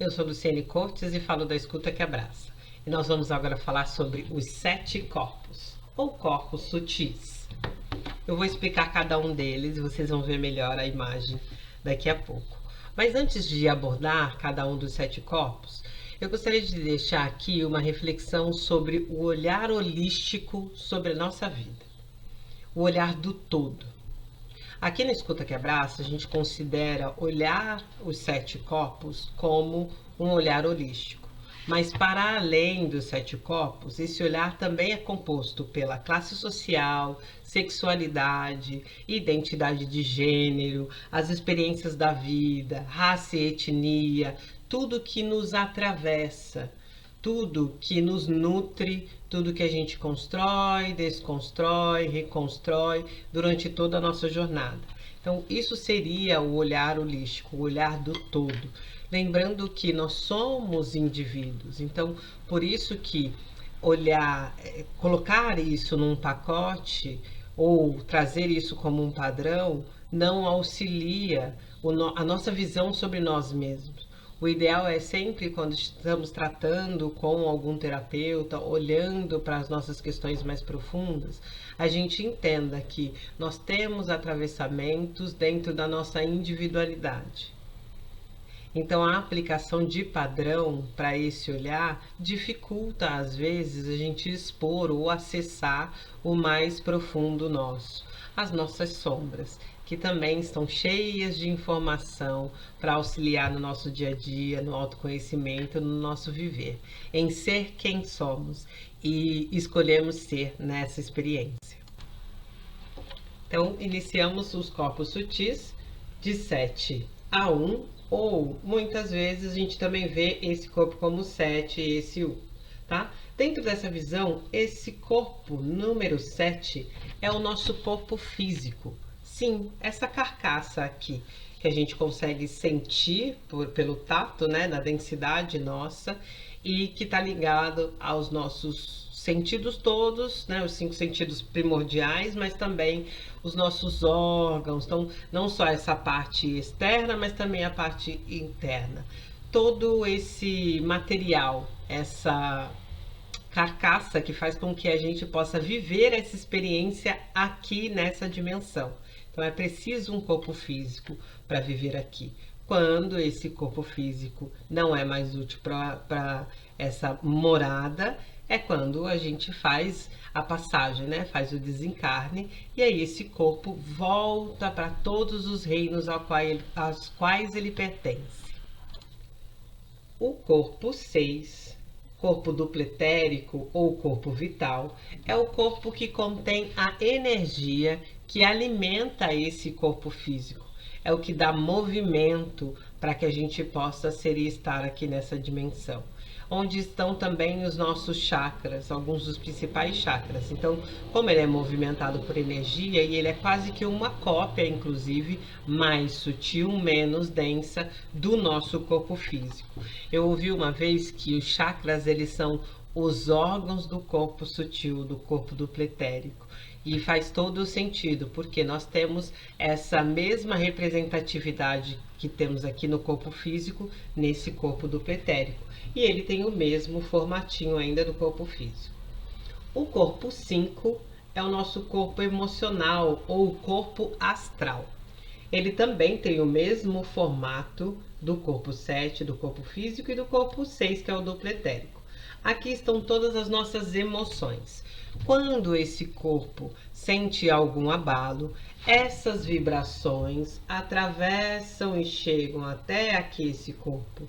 Eu sou Luciene Cortes e falo da Escuta que Abraça. E nós vamos agora falar sobre os 7 corpos, ou corpos sutis. Eu vou explicar cada um deles e vocês vão ver melhor a imagem daqui a pouco. Mas antes de abordar cada um dos 7 corpos, eu gostaria de deixar aqui uma reflexão sobre o olhar holístico sobre a nossa vida. O olhar do todo. Aqui na Escuta que Abraça, a gente considera olhar os 7 corpos como um olhar holístico. Mas para além dos 7 corpos, esse olhar também é composto pela classe social, sexualidade, identidade de gênero, as experiências da vida, raça e etnia, tudo que nos atravessa, tudo que nos nutre, tudo que a gente constrói, desconstrói, reconstrói durante toda a nossa jornada. Então, isso seria o olhar holístico, o olhar do todo. Lembrando que nós somos indivíduos, então, por isso que olhar, colocar isso num pacote ou trazer isso como um padrão não auxilia a nossa visão sobre nós mesmos. O ideal é sempre, quando estamos tratando com algum terapeuta, olhando para as nossas questões mais profundas, a gente entenda que nós temos atravessamentos dentro da nossa individualidade. Então, a aplicação de padrão para esse olhar dificulta, às vezes, a gente expor ou acessar o mais profundo nosso, as nossas sombras, que também estão cheias de informação para auxiliar no nosso dia a dia, no autoconhecimento, no nosso viver, em ser quem somos e escolhemos ser nessa experiência. Então, iniciamos os corpos sutis de 7 a 1, ou muitas vezes a gente também vê esse corpo como 7 e esse 1, tá? Dentro dessa visão, esse corpo número 7 é o nosso corpo físico. Sim, essa carcaça aqui, que a gente consegue sentir pelo tato, né, na densidade nossa, e que está ligado aos nossos sentidos todos, né, os 5 sentidos primordiais, mas também os nossos órgãos. Então, não só essa parte externa, mas também a parte interna. Todo esse material, essa carcaça que faz com que a gente possa viver essa experiência aqui nessa dimensão. Então, é preciso um corpo físico para viver aqui. Quando esse corpo físico não é mais útil para essa morada, é quando a gente faz a passagem, né? Faz o desencarne, e aí esse corpo volta para todos os reinos aos quais ele pertence. O corpo 6, corpo dupletérico ou corpo vital, é o corpo que contém a energia que alimenta esse corpo físico. É o que dá movimento para que a gente possa ser e estar aqui nessa dimensão. Onde estão também os nossos chakras, alguns dos principais chakras. Então, como ele é movimentado por energia, e ele é quase que uma cópia, inclusive, mais sutil, menos densa, do nosso corpo físico. Eu ouvi uma vez que os chakras, eles são os órgãos do corpo sutil, do corpo dupletérico. E faz todo o sentido, porque nós temos essa mesma representatividade que temos aqui no corpo físico, nesse corpo dupletérico. E ele tem o mesmo formatinho ainda do corpo físico. O corpo 5 é o nosso corpo emocional ou corpo astral. Ele também tem o mesmo formato do corpo 7, do corpo físico, e do corpo 6, que é o dupletérico. Aqui estão todas as nossas emoções. Quando esse corpo sente algum abalo, essas vibrações atravessam e chegam até aqui esse corpo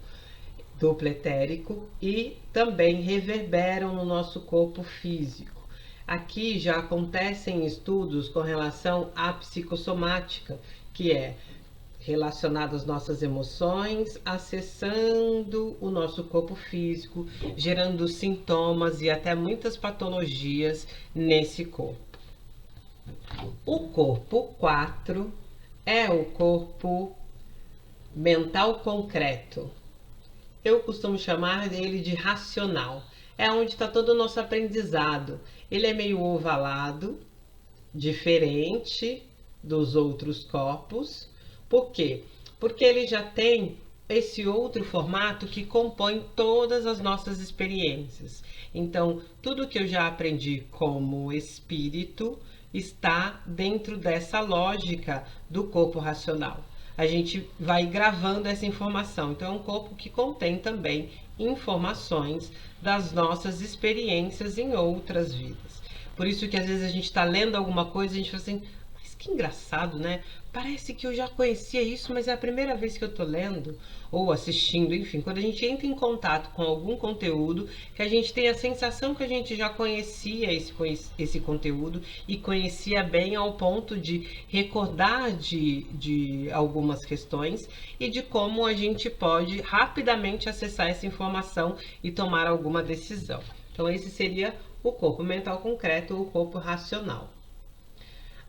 dupletérico e também reverberam no nosso corpo físico. Aqui já acontecem estudos com relação à psicossomática, que é relacionado às nossas emoções, acessando o nosso corpo físico, gerando sintomas e até muitas patologias nesse corpo. O corpo 4 é o corpo mental concreto. Eu costumo chamar ele de racional. É onde está todo o nosso aprendizado. Ele é meio ovalado, diferente dos outros corpos. Por quê? Porque ele já tem esse outro formato que compõe todas as nossas experiências. Então, tudo que eu já aprendi como espírito está dentro dessa lógica do corpo racional. A gente vai gravando essa informação. Então, é um corpo que contém também informações das nossas experiências em outras vidas. Por isso que às vezes a gente está lendo alguma coisa e a gente fala assim, mas que engraçado, né? Parece que eu já conhecia isso, mas é a primeira vez que eu tô lendo ou assistindo, enfim, quando a gente entra em contato com algum conteúdo, que a gente tem a sensação que a gente já conhecia esse conteúdo e conhecia bem ao ponto de recordar de algumas questões e de como a gente pode rapidamente acessar essa informação e tomar alguma decisão. Então, esse seria o corpo mental concreto, o corpo racional.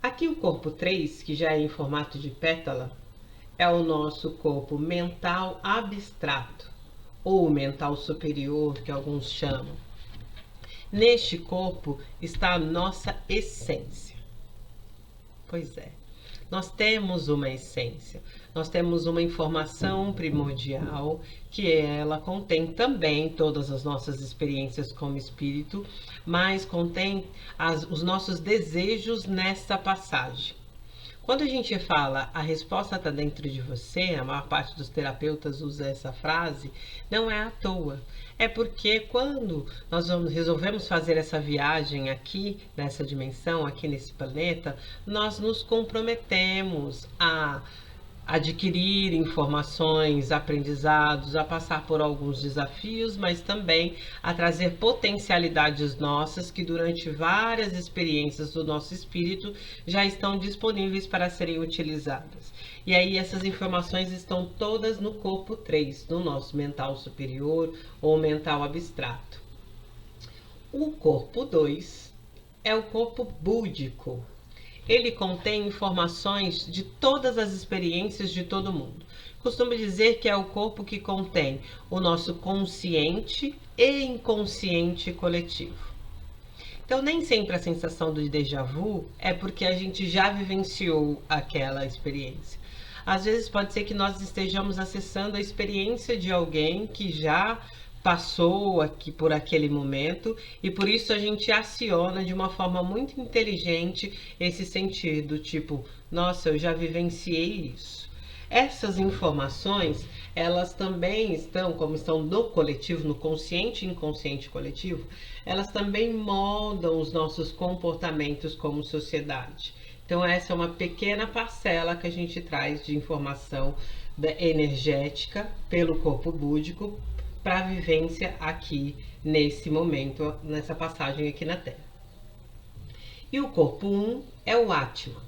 Aqui o corpo 3, que já é em formato de pétala, é o nosso corpo mental abstrato, ou mental superior, que alguns chamam. Neste corpo está a nossa essência. Pois é, nós temos uma essência, nós temos uma informação primordial, que ela contém também todas as nossas experiências como espírito, mas contém os nossos desejos nessa passagem. Quando a gente fala a resposta está dentro de você, a maior parte dos terapeutas usa essa frase, não é à toa. É porque quando nós resolvemos fazer essa viagem aqui, nessa dimensão, aqui nesse planeta, nós nos comprometemos a adquirir informações, aprendizados, a passar por alguns desafios, mas também a trazer potencialidades nossas que durante várias experiências do nosso espírito já estão disponíveis para serem utilizadas. E aí essas informações estão todas no corpo 3, no nosso mental superior ou mental abstrato. O corpo 2 é o corpo búdico. Ele contém informações de todas as experiências de todo mundo. Costumo dizer que é o corpo que contém o nosso consciente e inconsciente coletivo. Então, nem sempre a sensação do déjà vu é porque a gente já vivenciou aquela experiência. Às vezes pode ser que nós estejamos acessando a experiência de alguém que já passou aqui por aquele momento e por isso a gente aciona de uma forma muito inteligente esse sentido, tipo, nossa, eu já vivenciei isso. Essas informações, elas também estão, como estão no coletivo, no consciente e inconsciente coletivo, elas também moldam os nossos comportamentos como sociedade. Então essa é uma pequena parcela que a gente traz de informação energética pelo corpo búdico para a vivência aqui nesse momento, nessa passagem aqui na Terra. E o corpo 1 é o Atma.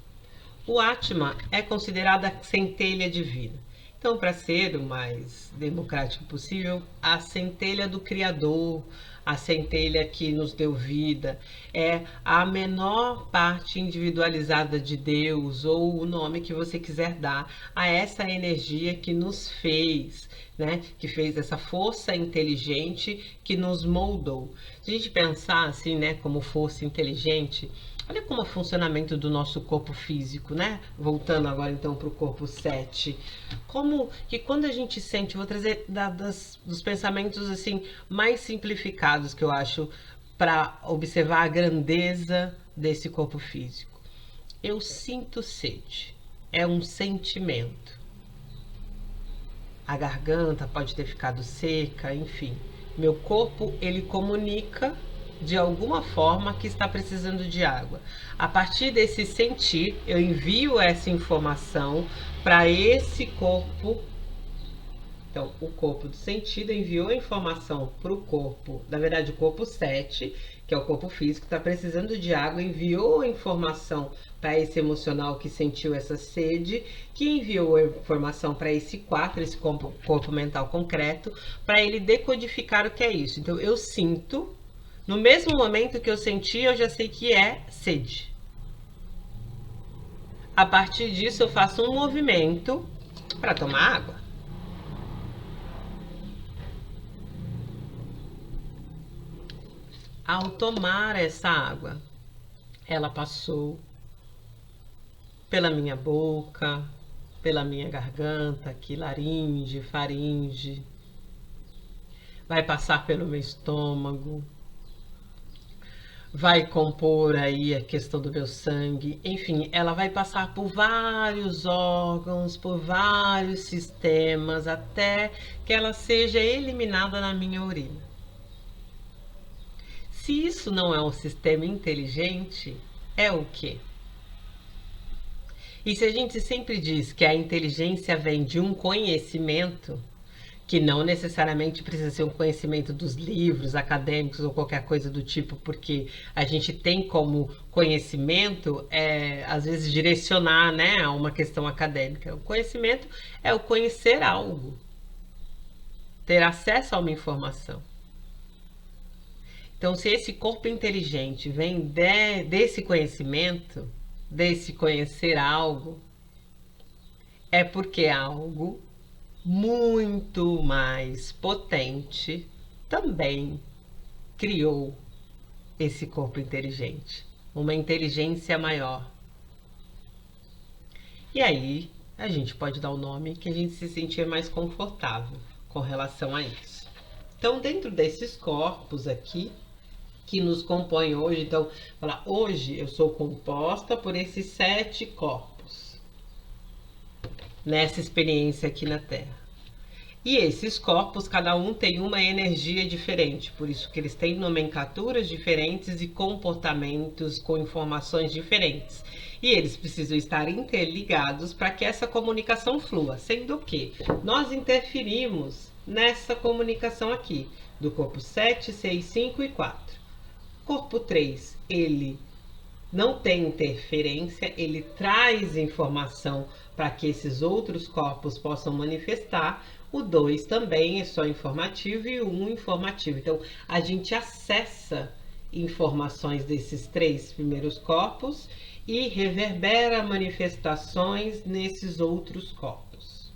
O Atma é considerado a centelha divina. Então, para ser o mais democrático possível, a centelha do Criador, a centelha que nos deu vida, é a menor parte individualizada de Deus, ou o nome que você quiser dar a essa energia que nos fez, né? Que fez essa força inteligente que nos moldou. Se a gente pensar assim, né, como força inteligente, olha como é o funcionamento do nosso corpo físico, né? Voltando agora então para o corpo 7. Como que quando a gente sente, vou trazer dos pensamentos assim mais simplificados que eu acho para observar a grandeza desse corpo físico. Eu sinto sede. É um sentimento. A garganta pode ter ficado seca, enfim. Meu corpo, ele comunica de alguma forma que está precisando de água. A partir desse sentir, eu envio essa informação para esse corpo. Então, o corpo do sentido enviou a informação para o corpo, na verdade, o corpo 7, que é o corpo físico, está precisando de água, enviou a informação para esse emocional que sentiu essa sede, que enviou a informação para esse 4, esse corpo mental concreto, para ele decodificar o que é isso. Então, eu sinto. No mesmo momento que eu senti, eu já sei que é sede. A partir disso, eu faço um movimento para tomar água. Ao tomar essa água, ela passou pela minha boca, pela minha garganta, aqui, laringe, faringe. Vai passar pelo meu estômago. Vai compor aí a questão do meu sangue. Enfim, ela vai passar por vários órgãos, por vários sistemas, até que ela seja eliminada na minha urina. Se isso não é um sistema inteligente, é o quê? E se a gente sempre diz que a inteligência vem de um conhecimento, que não necessariamente precisa ser um conhecimento dos livros acadêmicos ou qualquer coisa do tipo, porque a gente tem como conhecimento, às vezes, direcionar, né, a uma questão acadêmica. O conhecimento é o conhecer algo, ter acesso a uma informação. Então, se esse corpo inteligente vem desse conhecimento, desse conhecer algo, é porque algo muito mais potente também criou esse corpo inteligente, uma inteligência maior. E aí a gente pode dar o nome que a gente se sentir mais confortável com relação a isso. Então, dentro desses corpos aqui que nos compõem hoje, então, falar, hoje eu sou composta por esses 7 corpos nessa experiência aqui na Terra. E esses corpos, cada um tem uma energia diferente, por isso que eles têm nomenclaturas diferentes e comportamentos com informações diferentes. E eles precisam estar interligados para que essa comunicação flua, sendo que nós interferimos nessa comunicação aqui, do corpo 7, 6, 5 e 4. Corpo 3, ele não tem interferência, ele traz informação para que esses outros corpos possam manifestar. O 2 também é só informativo e o 1 informativo. Então, a gente acessa informações desses 3 primeiros corpos e reverbera manifestações nesses outros corpos.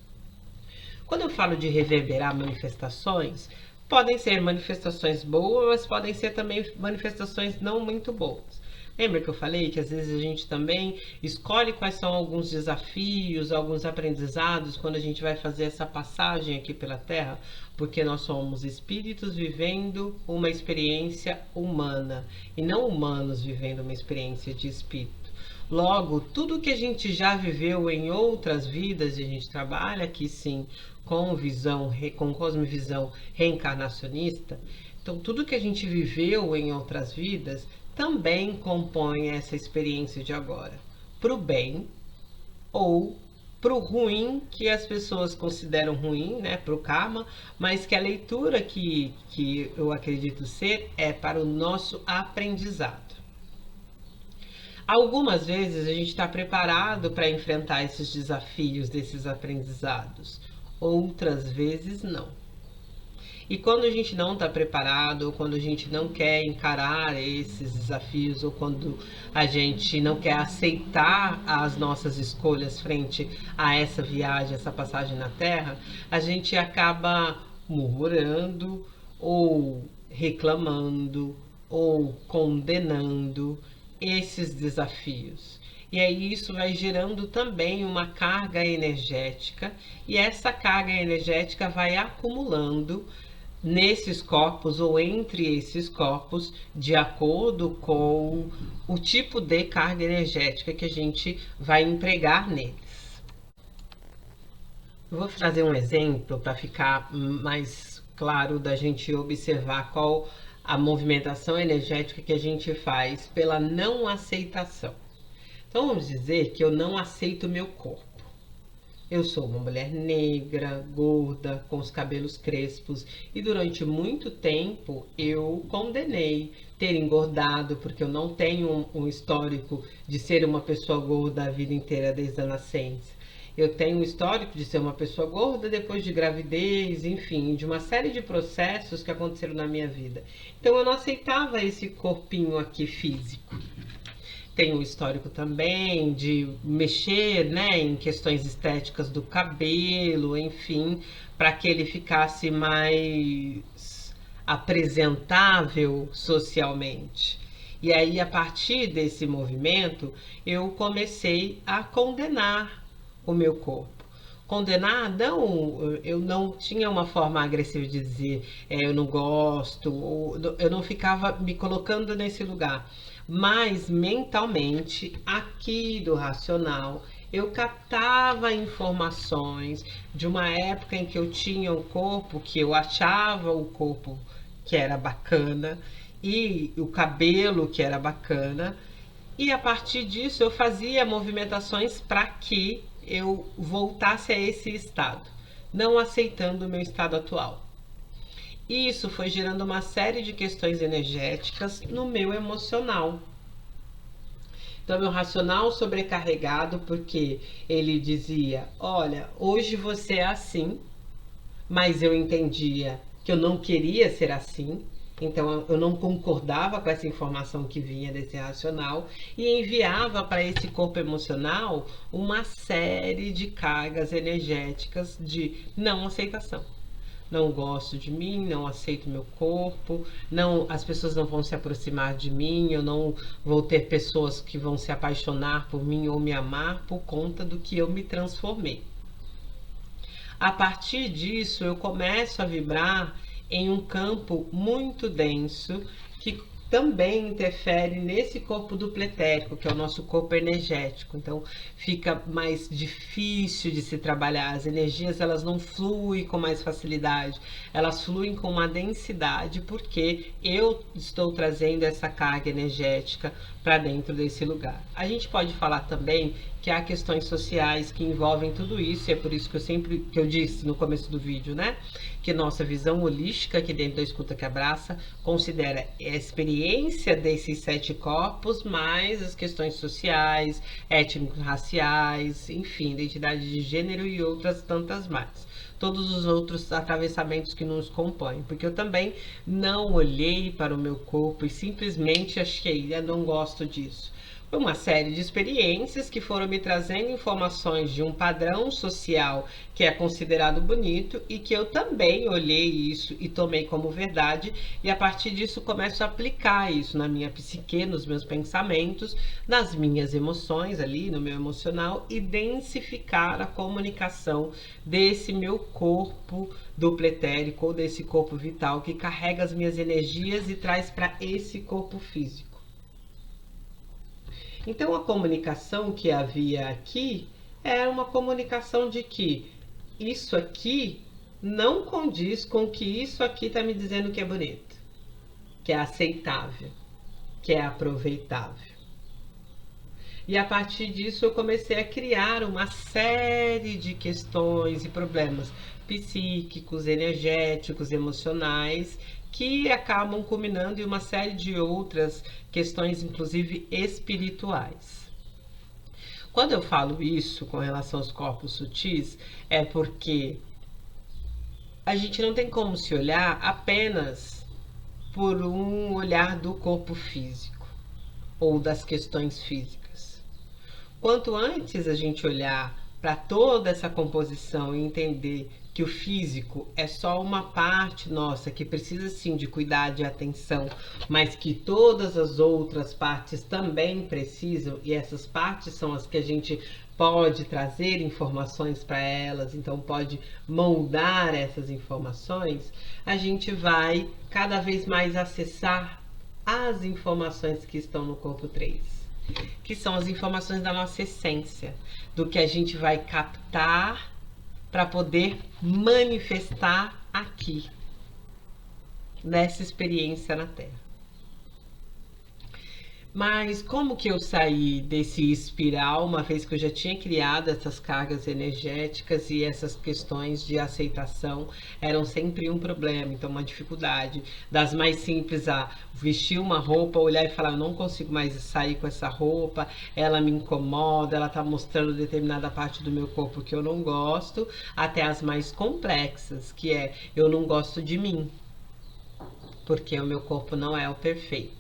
Quando eu falo de reverberar manifestações, podem ser manifestações boas, mas podem ser também manifestações não muito boas. Lembra que eu falei que às vezes a gente também escolhe quais são alguns desafios, alguns aprendizados quando a gente vai fazer essa passagem aqui pela Terra? Porque nós somos espíritos vivendo uma experiência humana e não humanos vivendo uma experiência de espírito. Logo, tudo que a gente já viveu em outras vidas, e a gente trabalha aqui sim com com cosmovisão reencarnacionista, então tudo que a gente viveu em outras vidas também compõe essa experiência de agora, para o bem ou para o ruim, que as pessoas consideram ruim, né, para o karma, mas que a leitura que eu acredito ser é para o nosso aprendizado. Algumas vezes a gente está preparado para enfrentar esses desafios desses aprendizados, outras vezes não. E quando a gente não está preparado, ou quando a gente não quer encarar esses desafios, ou quando a gente não quer aceitar as nossas escolhas frente a essa viagem, essa passagem na Terra, a gente acaba murmurando, ou reclamando, ou condenando esses desafios. E aí isso vai gerando também uma carga energética, e essa carga energética vai acumulando nesses corpos ou entre esses corpos, de acordo com o tipo de carga energética que a gente vai empregar neles. Eu vou trazer um exemplo para ficar mais claro da gente observar qual a movimentação energética que a gente faz pela não aceitação. Então vamos dizer que eu não aceito meu corpo. Eu sou uma mulher negra, gorda, com os cabelos crespos, e durante muito tempo eu condenei ter engordado, porque eu não tenho um histórico de ser uma pessoa gorda a vida inteira desde a nascença. Eu tenho um histórico de ser uma pessoa gorda depois de gravidez, enfim, de uma série de processos que aconteceram na minha vida. Então eu não aceitava esse corpinho aqui físico. Tem um histórico também de mexer, né, em questões estéticas do cabelo, enfim, para que ele ficasse mais apresentável socialmente. E aí, a partir desse movimento, eu comecei a condenar o meu corpo. condenar, não, eu não tinha uma forma agressiva de dizer eu não gosto, ou eu não ficava me colocando nesse lugar. Mas mentalmente, aqui do racional, eu captava informações de uma época em que eu tinha um corpo que eu achava o corpo que era bacana e o cabelo que era bacana, e a partir disso eu fazia movimentações para que eu voltasse a esse estado, não aceitando o meu estado atual. E isso foi gerando uma série de questões energéticas no meu emocional. Então, meu racional sobrecarregado, porque ele dizia: olha, hoje você é assim, mas eu entendia que eu não queria ser assim, então eu não concordava com essa informação que vinha desse racional e enviava para esse corpo emocional uma série de cargas energéticas de não aceitação. Não gosto de mim, não aceito meu corpo, não, as pessoas não vão se aproximar de mim, eu não vou ter pessoas que vão se apaixonar por mim ou me amar por conta do que eu me transformei. A partir disso, eu começo a vibrar em um campo muito denso que também interfere nesse corpo dupletérico, que é o nosso corpo energético. Então, fica mais difícil de se trabalhar. As energias, elas não fluem com mais facilidade. Elas fluem com uma densidade, porque eu estou trazendo essa carga energética para dentro desse lugar. A gente pode falar também que há questões sociais que envolvem tudo isso, e é por isso que eu disse no começo do vídeo, né? Que nossa visão holística aqui dentro da Escuta que Abraça considera a experiência desses 7 corpos, mais as questões sociais, étnico-raciais, enfim, identidade de gênero e outras tantas mais. Todos os outros atravessamentos que nos compõem, porque eu também não olhei para o meu corpo e simplesmente achei, eu não gosto disso. Foi uma série de experiências que foram me trazendo informações de um padrão social que é considerado bonito e que eu também olhei isso e tomei como verdade, e a partir disso começo a aplicar isso na minha psique, nos meus pensamentos, nas minhas emoções ali, no meu emocional, e densificar a comunicação desse meu corpo dupletérico ou desse corpo vital que carrega as minhas energias e traz para esse corpo físico. Então, a comunicação que havia aqui era uma comunicação de que isso aqui não condiz com o que isso aqui está me dizendo que é bonito, que é aceitável, que é aproveitável. E a partir disso eu comecei a criar uma série de questões e problemas psíquicos, energéticos, emocionais, que acabam culminando em uma série de outras questões, inclusive espirituais. Quando eu falo isso com relação aos corpos sutis, é porque a gente não tem como se olhar apenas por um olhar do corpo físico ou das questões físicas. Quanto antes a gente olhar para toda essa composição e entender que o físico é só uma parte nossa que precisa sim de cuidado e atenção, mas que todas as outras partes também precisam, e essas partes são as que a gente pode trazer informações para elas, então pode moldar essas informações, a gente vai cada vez mais acessar as informações que estão no corpo 3, que são as informações da nossa essência, do que a gente vai captar para poder manifestar aqui, nessa experiência na Terra. Mas como que eu saí desse espiral, uma vez que eu já tinha criado essas cargas energéticas e essas questões de aceitação eram sempre um problema, então uma dificuldade, das mais simples a vestir uma roupa, olhar e falar, eu não consigo mais sair com essa roupa, ela me incomoda, ela está mostrando determinada parte do meu corpo que eu não gosto, até as mais complexas, que é, eu não gosto de mim, porque o meu corpo não é o perfeito.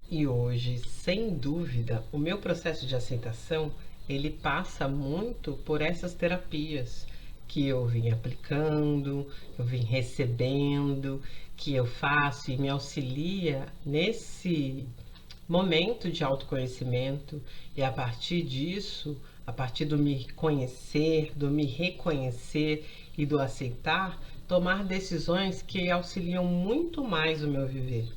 E hoje, sem dúvida, o meu processo de aceitação, ele passa muito por essas terapias que eu vim aplicando, eu vim recebendo, que eu faço e me auxilia nesse momento de autoconhecimento, e a partir disso a partir do me conhecer, do me reconhecer e do aceitar, tomar decisões que auxiliam muito mais o meu viver.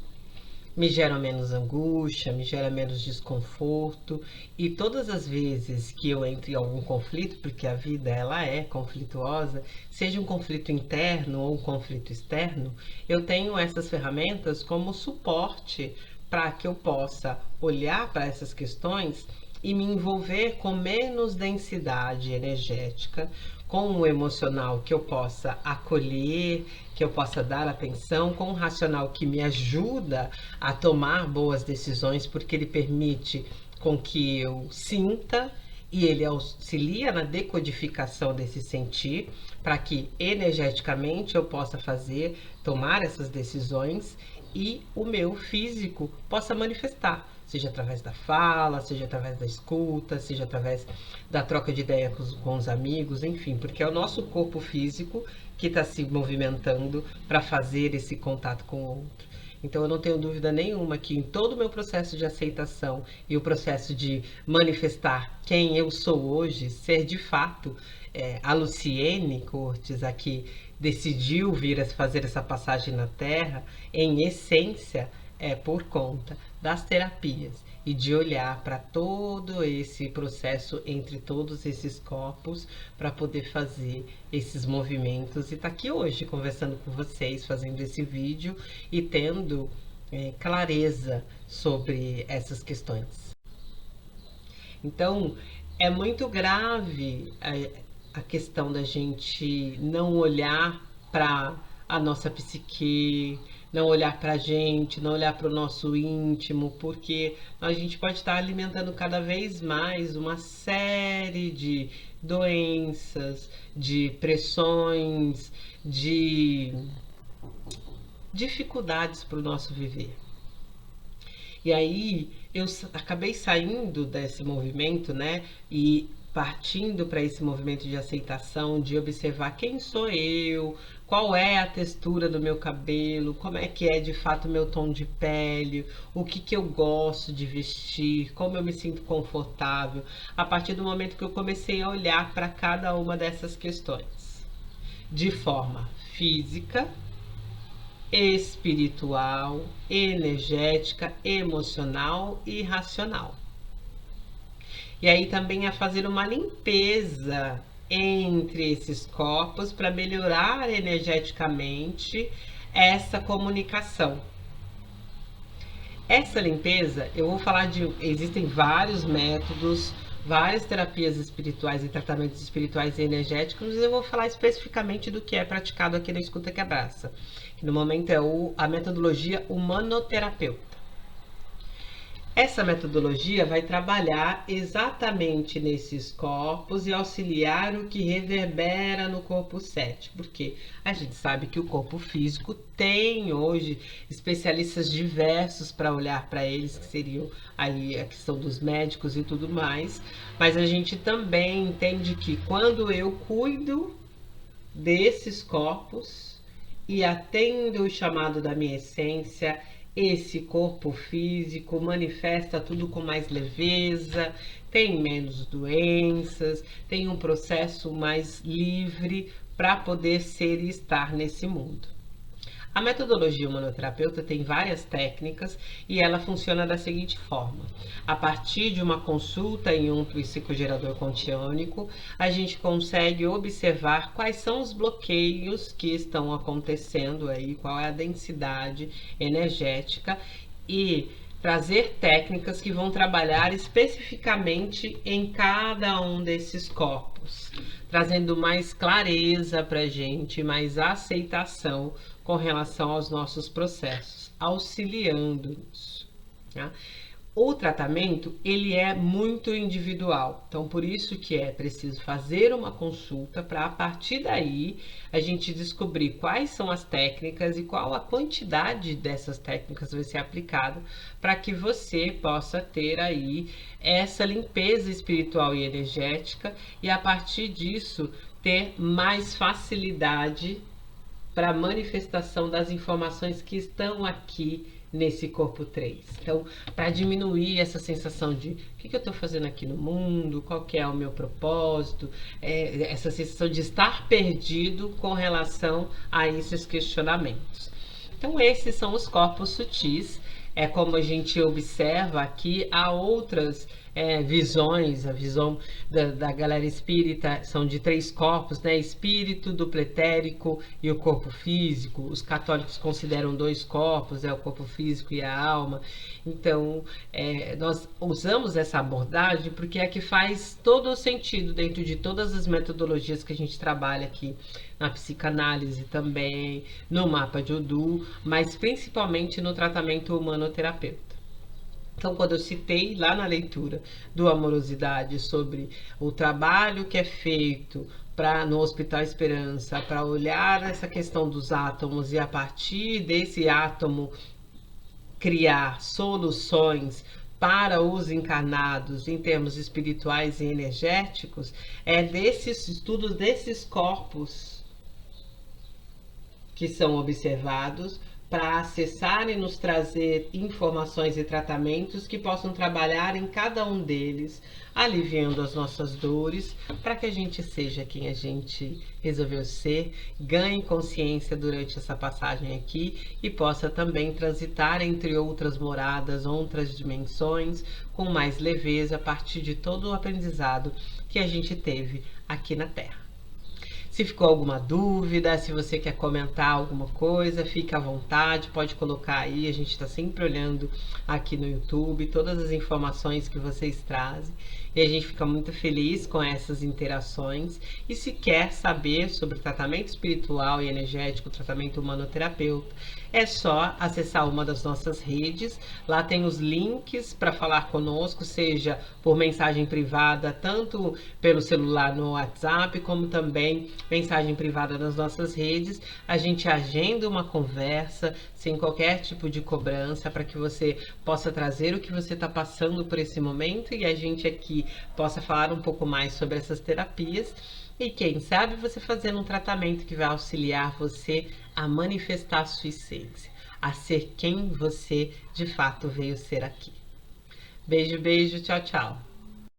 Me geram menos angústia, me gera menos desconforto, e todas as vezes que eu entro em algum conflito, porque a vida ela é conflituosa, seja um conflito interno ou um conflito externo, eu tenho essas ferramentas como suporte para que eu possa olhar para essas questões e me envolver com menos densidade energética, com um emocional que eu possa acolher, que eu possa dar atenção, com um racional que me ajuda a tomar boas decisões, porque ele permite com que eu sinta e ele auxilia na decodificação desse sentir, para que energeticamente eu possa tomar essas decisões e o meu físico possa manifestar, seja através da fala, seja através da escuta, seja através da troca de ideia com os amigos, enfim, porque é o nosso corpo físico que está se movimentando para fazer esse contato com o outro. Então eu não tenho dúvida nenhuma que em todo o meu processo de aceitação e o processo de manifestar quem eu sou hoje, ser de fato a Luciene Cortes aqui decidiu vir a fazer essa passagem na Terra, em essência é por conta das terapias e de olhar para todo esse processo entre todos esses corpos para poder fazer esses movimentos e tá aqui hoje conversando com vocês, fazendo esse vídeo e tendo clareza sobre essas questões. Então, é muito grave a questão da gente não olhar para a nossa psique, não olhar para a gente, não olhar para o nosso íntimo, porque a gente pode estar alimentando cada vez mais uma série de doenças, de pressões, de dificuldades para o nosso viver. E aí eu acabei saindo desse movimento, né? E partindo para esse movimento de aceitação, de observar quem sou eu, qual é a textura do meu cabelo, como é que é de fato o meu tom de pele, o que eu gosto de vestir, como eu me sinto confortável, a partir do momento que eu comecei a olhar para cada uma dessas questões, de forma física, espiritual, energética, emocional e racional. E aí também a fazer uma limpeza entre esses corpos para melhorar energeticamente essa comunicação. Essa limpeza, eu vou falar existem vários métodos, várias terapias espirituais e tratamentos espirituais e energéticos, mas eu vou falar especificamente do que é praticado aqui na Escuta que Abraça, que no momento é a metodologia humanoterapeuta. Essa metodologia vai trabalhar exatamente nesses corpos e auxiliar o que reverbera no corpo 7, porque a gente sabe que o corpo físico tem hoje especialistas diversos para olhar para eles, que seriam aí a questão dos médicos e tudo mais, mas a gente também entende que quando eu cuido desses corpos e atendo o chamado da minha essência, esse corpo físico manifesta tudo com mais leveza, tem menos doenças, tem um processo mais livre para poder ser e estar nesse mundo. A metodologia humanoterapeuta tem várias técnicas e ela funciona da seguinte forma: a partir de uma consulta em um psicogerador contiônico, a gente consegue observar quais são os bloqueios que estão acontecendo aí, qual é a densidade energética e trazer técnicas que vão trabalhar especificamente em cada um desses corpos, trazendo mais clareza para a gente, mais aceitação com relação aos nossos processos, auxiliando-nos. Tá? O tratamento, ele é muito individual, então por isso que é preciso fazer uma consulta para a partir daí a gente descobrir quais são as técnicas e qual a quantidade dessas técnicas vai ser aplicada para que você possa ter aí essa limpeza espiritual e energética e a partir disso ter mais facilidade para a manifestação das informações que estão aqui nesse corpo 3. Então, para diminuir essa sensação de o que eu estou fazendo aqui no mundo, qual que é o meu propósito, essa sensação de estar perdido com relação a esses questionamentos. Então, esses são os corpos sutis. É como a gente observa aqui, há outras visões. A visão da galera espírita são de 3 corpos, né? Espírito, duplo etérico e o corpo físico. Os católicos consideram 2 corpos, o corpo físico e a alma. Então, nós usamos essa abordagem porque é a que faz todo o sentido dentro de todas as metodologias que a gente trabalha aqui, na psicanálise também, no mapa de Odu, mas principalmente no tratamento humanoterapeuta. Então, quando eu citei lá na leitura do Amorosidade sobre o trabalho que é feito no Hospital Esperança para olhar essa questão dos átomos e a partir desse átomo criar soluções para os encarnados em termos espirituais e energéticos, é desses estudos desses corpos que são observados para acessar e nos trazer informações e tratamentos que possam trabalhar em cada um deles, aliviando as nossas dores, para que a gente seja quem a gente resolveu ser, ganhe consciência durante essa passagem aqui e possa também transitar entre outras moradas, outras dimensões, com mais leveza a partir de todo o aprendizado que a gente teve aqui na Terra. Se ficou alguma dúvida, se você quer comentar alguma coisa, fica à vontade, pode colocar aí. A gente está sempre olhando aqui no YouTube todas as informações que vocês trazem e a gente fica muito feliz com essas interações. E se quer saber sobre tratamento espiritual e energético, tratamento humanoterapeuta, é só acessar uma das nossas redes. Lá tem os links para falar conosco, seja por mensagem privada, tanto pelo celular no WhatsApp, como também mensagem privada nas nossas redes. A gente agenda uma conversa sem qualquer tipo de cobrança para que você possa trazer o que você está passando por esse momento e a gente aqui possa falar um pouco mais sobre essas terapias. E quem sabe você fazendo um tratamento que vai auxiliar você a manifestar a sua essência, a ser quem você de fato veio ser aqui. Beijo, beijo, tchau, tchau.